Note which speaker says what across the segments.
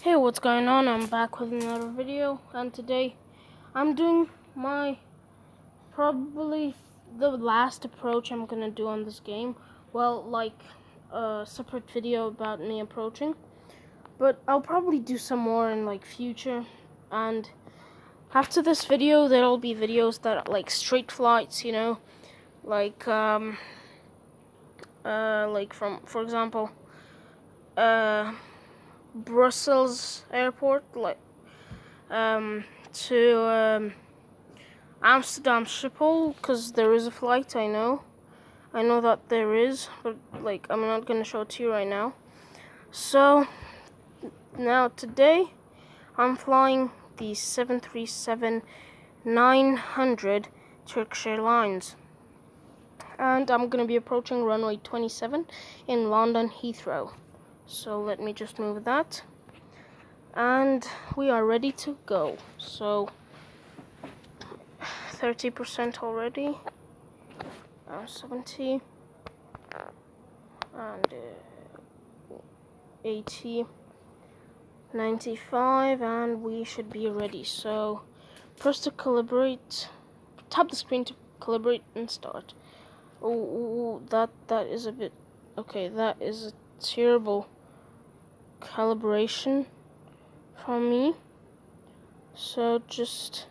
Speaker 1: Hey, what's going on? I'm back with another video, and today I'm doing my probably the last approach I'm gonna do on this game. Well, like a separate video about me approaching, but I'll probably do some more in like future. And after this video, there'll be videos that are like straight flights, like from, for example, Brussels airport, to Amsterdam Schiphol, because there is a flight. I know that there is, but like I'm not gonna show it to you right now. So now today I'm flying the 737-900 Turkish Airlines, and I'm gonna be approaching runway 27 in London Heathrow. So let me just move that, and we are ready to go. So 30% already, 70, and 80, 95, and we should be ready. So press to calibrate, tap the screen to calibrate and start. Oh, that is a bit, okay, that is a terrible calibration from me. So just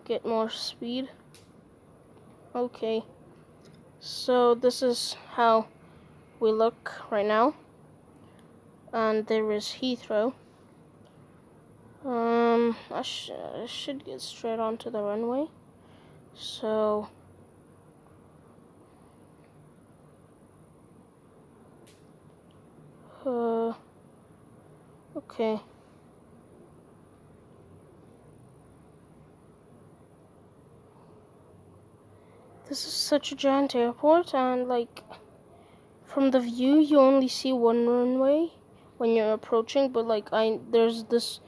Speaker 1: get more speed. Okay, so this is how we look right now, and there is Heathrow. I should get straight onto the runway. So okay. This is such a giant airport, and like from the view you only see one runway when you're approaching, but like there's this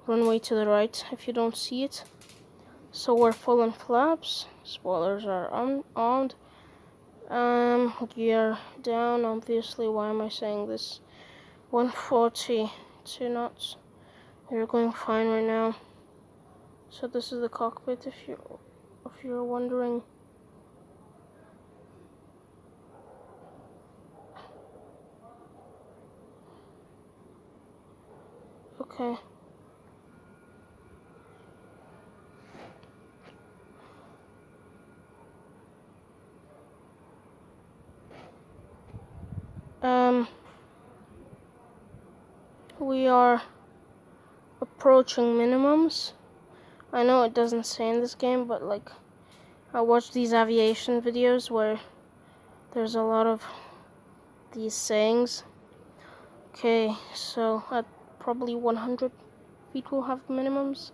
Speaker 1: runway to the right if you don't see it. So we're full on flaps, spoilers are armed, gear down, obviously. Why am I saying this? 142 knots. You're going fine right now. So this is the cockpit, if you're wondering. Okay. We are approaching minimums. I know it doesn't say in this game, but like I watch these aviation videos where there's a lot of these sayings. Okay, so at probably 100 feet we'll have minimums.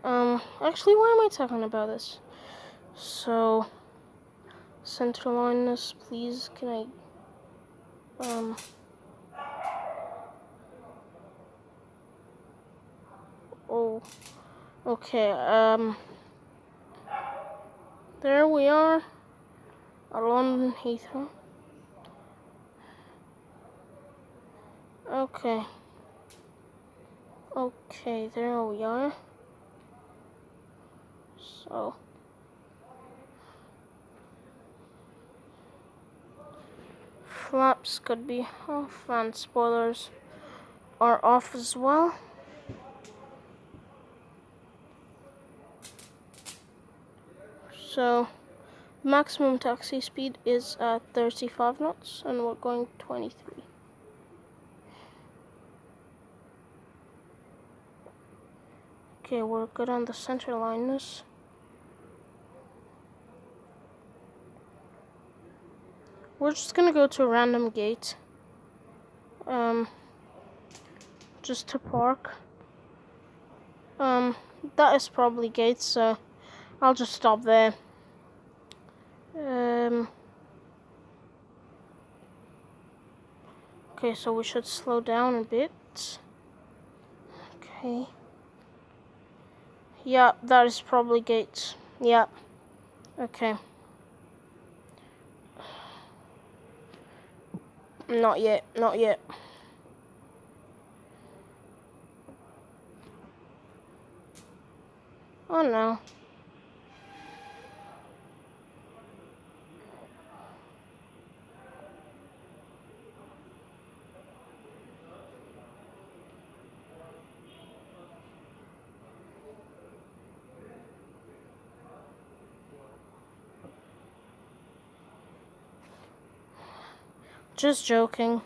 Speaker 1: Actually, why am I talking about this? So, centerlineness, please. Can I, oh, okay, there we are at London Heathrow. Okay, there we are. So, flaps could be off, and spoilers are off as well. So, maximum taxi speed is at 35 knots, and we're going 23. Okay, we're good on the center lineness. We're just gonna go to a random gate, just to park. That is probably gates, so I'll just stop there. Okay, so we should slow down a bit. Okay. Yeah, that is probably gates. Yeah. Okay. Not yet. Oh no. Just joking.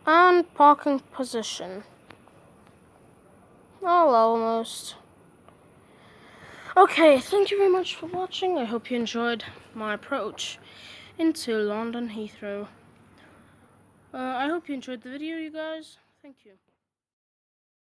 Speaker 1: And parking position. Oh, almost. Okay, thank you very much for watching. I hope you enjoyed my approach into London Heathrow. I hope you enjoyed the video, you guys. Thank you.